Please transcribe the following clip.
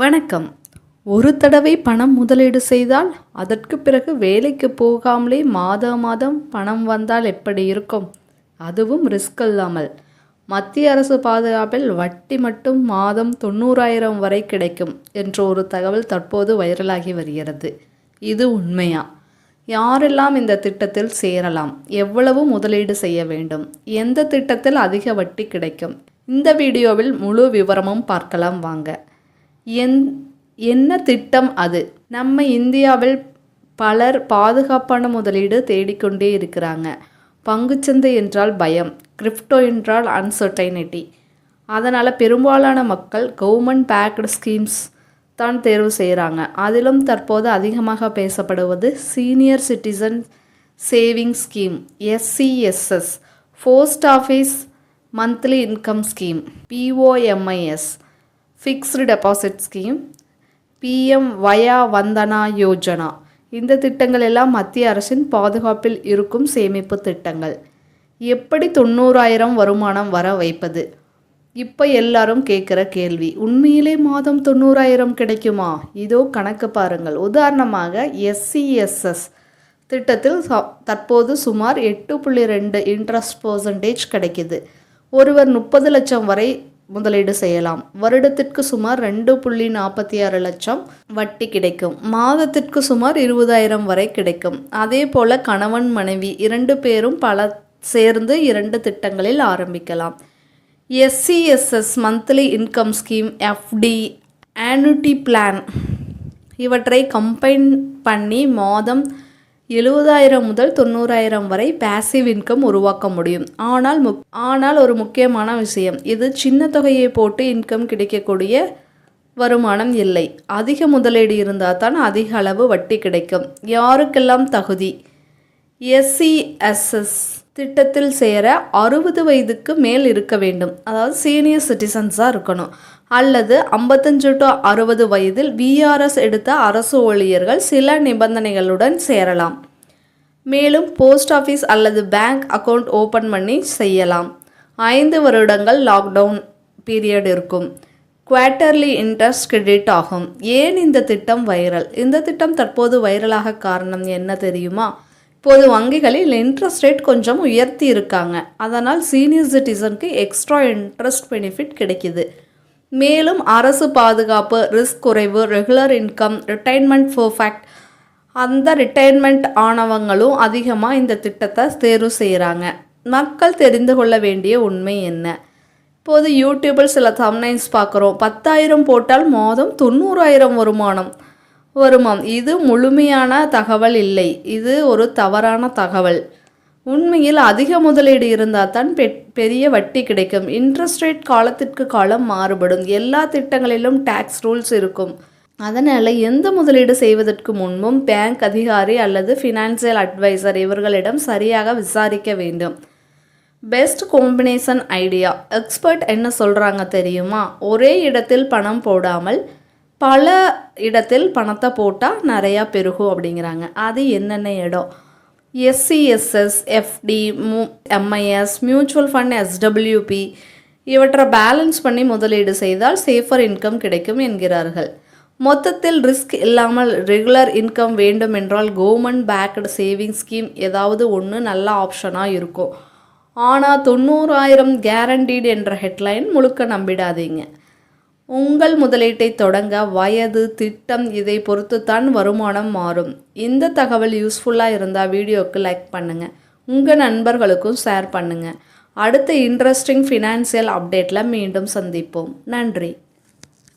வணக்கம். ஒரு தடவை பணம் முதலீடு செய்தால் அதற்கு பிறகு வேலைக்கு போகாமலே மாதம் பணம் வந்தால் எப்படி இருக்கும்? அதுவும் ரிஸ்க் இல்லாமல். மத்திய அரசு பாதுகாப்பில் வட்டி மட்டும் மாதம் 90,000 வரை கிடைக்கும் என்ற ஒரு தகவல் தற்போது வைரலாகி வருகிறது. இது உண்மையா? யாரெல்லாம் இந்த திட்டத்தில் சேரலாம்? எவ்வளவு முதலீடு செய்ய வேண்டும்? எந்த திட்டத்தில் அதிக வட்டி கிடைக்கும்? இந்த வீடியோவில் முழு விவரமும் பார்க்கலாம் வாங்க. என்ன திட்டம் அது? நம்ம இந்தியாவில் பலர் பாதுகாப்பான முதலீடு தேடிக்கொண்டே இருக்கிறாங்க. பங்குச்சந்தை என்றால் பயம், கிரிப்டோ என்றால் அன்சர்டைனிட்டி. அதனால் பெரும்பாலான மக்கள் கவர்மெண்ட் பேக்டு ஸ்கீம்ஸ் தான் தேர்வு செய்கிறாங்க. அதிலும் தற்போது அதிகமாக பேசப்படுவது senior citizen saving scheme SCSS, post office monthly income scheme POMIS, fixed deposit scheme, PM Vaya Vandana Yojana. இந்த திட்டங்கள் எல்லாம் மத்திய அரசின் பாதுகாப்பில் இருக்கும் சேமிப்பு திட்டங்கள். எப்படி 90,000 வருமானம் வர வைப்பது? இப்போ எல்லாரும் கேட்குற கேள்வி. உண்மையிலே மாதம் 90,000 கிடைக்குமா? இதோ கணக்கு பாருங்கள். உதாரணமாக SCSS திட்டத்தில் தற்போது சுமார் 8.2 இன்ட்ரெஸ்ட் % கிடைக்குது. ஒருவர் 30 லட்சம் வரை முதலீடு செய்யலாம். வருடத்திற்கு சுமார் 2.46 லட்சம் வட்டி கிடைக்கும். மாதத்திற்கு சுமார் 20,000 வரை கிடைக்கும். அதே போல கணவன் மனைவி 2 பேரும் சேர்ந்து 2 திட்டங்களில் ஆரம்பிக்கலாம். SCSS monthly income scheme, FD, annuity plan இவற்றை கம்பைன் பண்ணி மாதம் 70,000 முதல் 90,000 வரை பேசிவ் இன்கம் உருவாக்க முடியும். ஆனால் ஒரு முக்கியமான விஷயம், இது சின்ன தொகையை போட்டு இன்கம் கிடைக்கக்கூடிய வருமானம் இல்லை. அதிக முதலீடு இருந்தால் தான் அதிக அளவு வட்டி கிடைக்கும். யாருக்கெல்லாம் தகுதி? SCSS திட்டத்தில் சேர 60 வயதுக்கு மேல் இருக்க வேண்டும். அதாவது சீனியர் சிட்டிசன்ஸாக இருக்கணும். அல்லது 55 to 60 வயதில் VRS எடுத்த அரசு ஊழியர்கள் சில நிபந்தனைகளுடன் சேரலாம். மேலும் போஸ்ட் ஆஃபீஸ் அல்லது பேங்க் அக்கவுண்ட் ஓப்பன் பண்ணி செய்யலாம். 5 வருடங்கள் லாக்டவுன் பீரியட் இருக்கும். குவார்ட்டர்லி இன்ட்ரெஸ்ட் கிரெடிட் ஆகும். ஏன் இந்த திட்டம் வைரல்? இந்த திட்டம் தற்போது வைரலாக காரணம் என்ன தெரியுமா? இப்போது வங்கிகளில் இன்ட்ரெஸ்ட் ரேட் கொஞ்சம் உயர்த்தி இருக்காங்க. அதனால் சீனியர் சிட்டிசனுக்கு எக்ஸ்ட்ரா இன்ட்ரெஸ்ட் பெனிஃபிட் கிடைக்குது. மேலும் அரசு பாதுகாப்பு, ரிஸ்க் குறைவு, ரெகுலர் இன்கம், ரிட்டைர்மெண்ட் பர்ஃபெக்ட். அந்த ரிட்டைர்மெண்ட் ஆனவங்களும் அதிகமாக இந்த திட்டத்தை தேர்வு செய்கிறாங்க. மக்கள் தெரிந்து கொள்ள வேண்டிய உண்மை என்ன? இப்போது யூடியூபில் சில தம்ப்நெயில்ஸ் பார்க்குறோம். 10,000 போட்டால் மாதம் 90,000 வருமாம். இது முழுமையான தகவல் இல்லை. இது ஒரு தவறான தகவல். உண்மையில் அதிக முதலீடு இருந்தால் தான் பெரிய வட்டி கிடைக்கும். இன்ட்ரெஸ்ட் ரேட் காலத்திற்கு காலம் மாறுபடும். எல்லா திட்டங்களிலும் டேக்ஸ் ரூல்ஸ் இருக்கும். அதனால் எந்த முதலீடு செய்வதற்கு முன்பும் பேங்க் அதிகாரி அல்லது ஃபினான்சியல் அட்வைசர் இவர்களிடம் சரியாக விசாரிக்க வேண்டும். Best combination idea. எக்ஸ்பர்ட் என்ன சொல்கிறாங்க தெரியுமா? ஒரே இடத்தில் பணம் போடாமல் பல இடத்தில் பணத்தை போட்டால் நிறையா பெருகும் அப்படிங்கிறாங்க. அது என்னென்ன இடம்? SCSS, FD, MIS, mutual fund, SWP இவற்றை பேலன்ஸ் பண்ணி முதலீடு செய்தால் சேஃபர் இன்கம் கிடைக்கும் என்கிறார்கள். மொத்தத்தில் ரிஸ்க் இல்லாமல் ரெகுலர் இன்கம் வேண்டும் என்றால் கவர்மெண்ட் பேக்டு சேவிங் ஸ்கீம் ஏதாவது ஒன்று நல்ல ஆப்ஷனாக இருக்கும். ஆனால் 90,000 கேரண்டீடு என்ற ஹெட்லைன் முழுக்க நம்பிடாதீங்க. உங்கள் முதலீட்டை தொடங்க வயது, திட்டம் இதை பொறுத்து தான் வருமானம் மாறும். இந்த தகவல் யூஸ்ஃபுல்லாக இருந்தால் வீடியோவுக்கு லைக் பண்ணுங்கள். உங்கள் நண்பர்களுக்கும் ஷேர் பண்ணுங்கள். அடுத்த இன்ட்ரெஸ்டிங் ஃபினான்சியல் அப்டேட்டில் மீண்டும் சந்திப்போம். நன்றி.